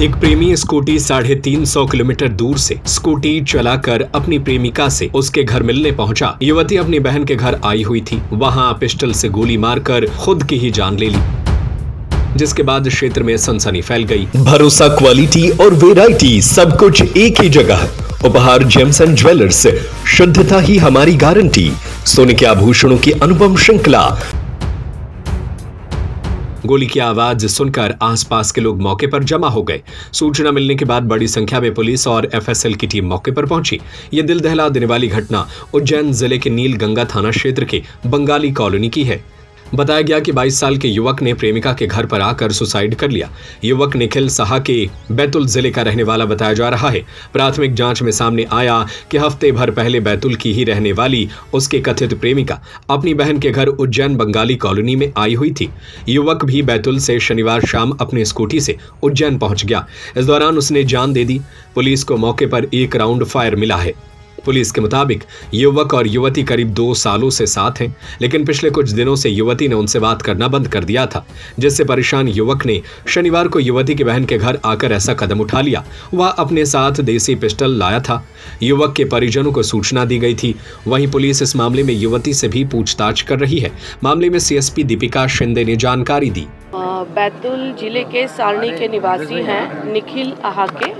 एक प्रेमी scooty 350 kilometre दूर से स्कूटी चलाकर अपनी प्रेमिका से उसके घर मिलने पहुंचा। युवती अपनी बहन के घर आई हुई थी। वहां पिस्टल से गोली मारकर खुद की ही जान ले ली, जिसके बाद क्षेत्र में सनसनी फैल गई। भरोसा, क्वालिटी और वैरायटी सब कुछ एक ही जगह। उपहार जेम्स एंड ज्वेलर्स, शुद्धता ही हमारी गारंटी। सोने के आभूषणों की अनुपम श्रृंखला। गोली की आवाज सुनकर आसपास के लोग मौके पर जमा हो गए। सूचना मिलने के बाद बड़ी संख्या में पुलिस और एफएसएल की टीम मौके पर पहुंची। ये दिल दहला देने वाली घटना उज्जैन जिले के नीलगंगा थाना क्षेत्र के बंगाली कॉलोनी की है। बताया गया कि 22 साल के युवक ने प्रेमिका के घर पर आकर सुसाइड कर लिया। युवक निखिल साहा के बैतूल जिले का रहने वाला बताया जा रहा है। प्राथमिक जांच में सामने आया कि हफ्ते भर पहले बैतूल की ही रहने वाली उसके कथित प्रेमिका अपनी बहन के घर उज्जैन बंगाली कॉलोनी में आई हुई थी। युवक भी बैतूल से शनिवार शाम अपनी स्कूटी से उज्जैन पहुंच गया। इस दौरान उसने जान दे दी। पुलिस को मौके पर 1 राउंड फायर मिला है। पुलिस के मुताबिक युवक और युवती करीब 2 सालों से साथ हैं, लेकिन पिछले कुछ दिनों से युवती ने उनसे बात करना बंद कर दिया था, जिससे परेशान युवक ने शनिवार को युवती की बहन के घर आकर ऐसा कदम उठा लिया। वह अपने साथ देसी पिस्टल लाया था। युवक के परिजनों को सूचना दी गई थी। वहीं पुलिस इस मामले में युवती से भी पूछताछ कर रही है। मामले में सीएसपी दीपिका शिंदे ने जानकारी दी। बैतूल जिले के सारणी के निवासी हैं निखिल आहाके।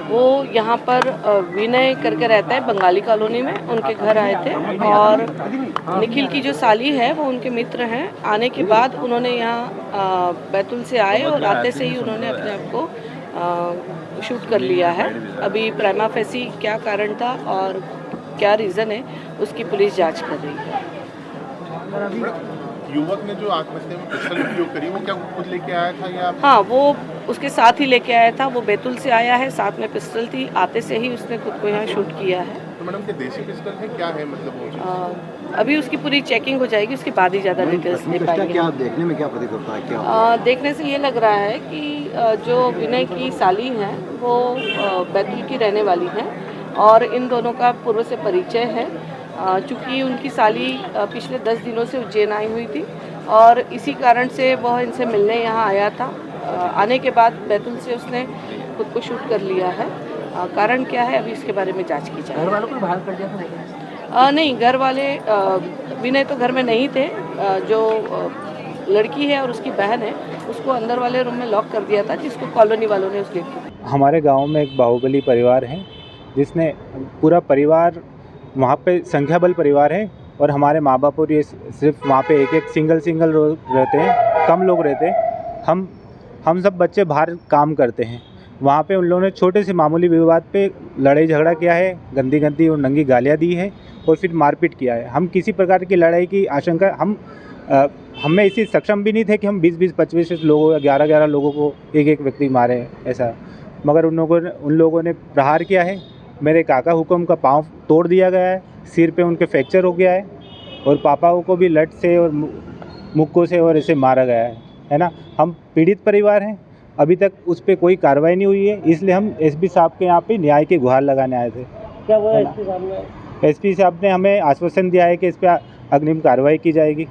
वो यहाँ पर विनय करके रहता है बंगाली कॉलोनी में। उनके घर आए थे और निखिल की जो साली है वो उनके मित्र हैं। आने के बाद उन्होंने यहाँ बैतूल से आए और आते से ही उन्होंने अपने आप को शूट कर लिया है। अभी प्राइमा फेसी क्या कारण था और क्या रीज़न है उसकी पुलिस जांच कर रही है। युवक ने जो आत्महत्या में पिस्टल उपयोग करी वो क्या खुद लेके आया था या? हाँ, वो उसके साथ ही लेके आया था। वो बैतूल से आया है, साथ में पिस्टल थी। आते से ही उसने खुद को यहाँ शूट किया है। तो मैडम के देसी पिस्टल है क्या है मतलब वो? अभी उसकी पूरी चेकिंग हो जाएगी, उसके बाद ही ज़्यादा डिटेल्स दे पाएंगे। क्या देखने में क्या प्रतीत होता है क्या? देखने से ये लग रहा है कि जो विनय की साली हैं वो बैतूल की रहने वाली हैं और इन दोनों का पूर्व से परिचय है। चूँकि उनकी साली पिछले 10 दिनों से उज्जैन आई हुई थी और इसी कारण से वह इनसे मिलने यहाँ आया था। आने के बाद बैतूल से उसने खुद को शूट कर लिया है। कारण क्या है अभी इसके बारे में जांच की जाए। घर वालों को बाहर कर दिया था? नहीं, घर वाले विनय तो घर में नहीं थे। जो लड़की है और उसकी बहन है उसको अंदर वाले रूम में लॉक कर दिया था, जिसको कॉलोनी वालों ने उस गेट। हमारे गाँव में एक बाहुबली परिवार है जिसने पूरा परिवार वहाँ पे संख्या बल परिवार है और हमारे माँ बाप और ये सिर्फ वहाँ पे एक सिंगल रहते हैं, कम लोग रहते हैं। हम सब बच्चे बाहर काम करते हैं। वहाँ पे उन लोगों ने छोटे से मामूली विवाद पे लड़ाई झगड़ा किया है, गंदी और नंगी गालियाँ दी है और फिर मारपीट किया है। हम किसी प्रकार की लड़ाई की आशंका हमें इसी सक्षम भी नहीं थे कि हम 20-20, 25 लोगों या 11-11 लोगों को एक व्यक्ति मारे ऐसा। मगर उन लोगों ने प्रहार किया है। मेरे काका हुक्म का पाँव तोड़ दिया गया है, सिर पे उनके फ्रैक्चर हो गया है और पापा को भी लठ से और मुक्कों से और ऐसे मारा गया है ना। हम पीड़ित परिवार हैं। अभी तक उस पर कोई कार्रवाई नहीं हुई है, इसलिए हम एसपी साहब के यहाँ पे न्याय की गुहार लगाने आए थे। क्या हुआ एसपी साहब ने? एसपी साहब ने हमें आश्वासन दिया है कि इस पर अग्रिम कार्रवाई की जाएगी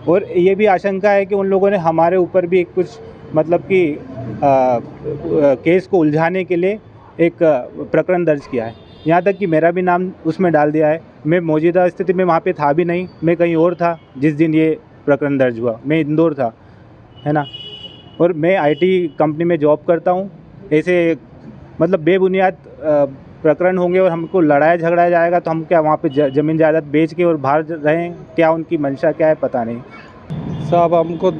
और ये भी आशंका है कि उन लोगों ने हमारे ऊपर भी कुछ मतलब कि केस को उलझाने के लिए एक प्रकरण दर्ज किया है। यहाँ तक कि मेरा भी नाम उसमें डाल दिया है। मैं मौजूदा स्थिति में वहाँ पे था भी नहीं, मैं कहीं और था जिस दिन ये प्रकरण दर्ज हुआ। मैं इंदौर था, है ना, और मैं आईटी कंपनी में जॉब करता हूँ। ऐसे मतलब बेबुनियाद प्रकरण होंगे और हमको लड़ाया झगड़ाया जाएगा तो हम क्या वहाँ पे ज़मीन जायदाद बेच के और बाहर रहें? क्या उनकी मंशा क्या है पता नहीं। साहब हमको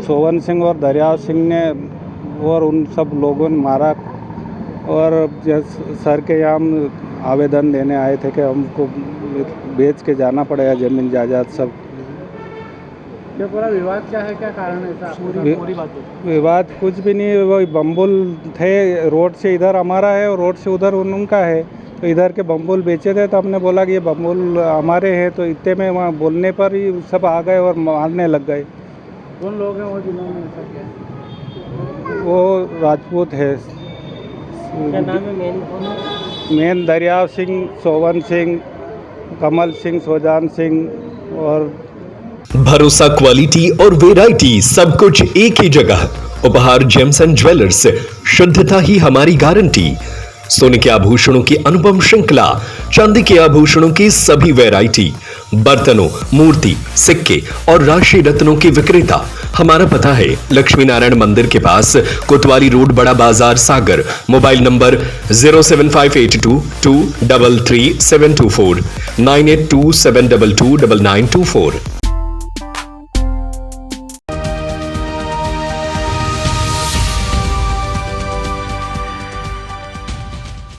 सोवन सिंह और दरिया सिंह ने और उन सब लोगों ने मारा और सर के यहाँ हम आवेदन देने आए थे कि हमको बेच के जाना पड़ेगा ज़मीन जायदाद सब। क्या पूरा विवाद क्या है, क्या कारण है ऐसा? पूरी बात है। विवाद कुछ भी नहीं, वही बम्बुल थे। रोड से इधर हमारा है और रोड से उधर उनका है। तो इधर के बम्बुल बेचे थे तो हमने बोला कि ये बम्बुल हमारे हैं। तो इतने में वहाँ बोलने पर ही सब आ गए और मारने लग गए। कौन लोग हैं वो जिन्होंने ऐसा किया? वो राजपूत है। क्या नाम है मेन? मेन दरिया सिंह, सोवन सिंह, कमल सिंह, सोजान सिंह। और भरोसा, क्वालिटी और वैरायटी सब कुछ एक ही जगह। उपहार जेम्स एंड ज्वेलर्स, शुद्धता ही हमारी गारंटी। सोने के आभूषणों की अनुपम श्रृंखला, चांदी के आभूषणों की सभी वैरायटी, बर्तनों, मूर्ति, सिक्के और राशि रत्नों की विक्रेता। हमारा पता है लक्ष्मी नारायण मंदिर के पास, कोतवाली रोड, बड़ा बाजार, सागर। Mobile number 07582233724, 9827229924।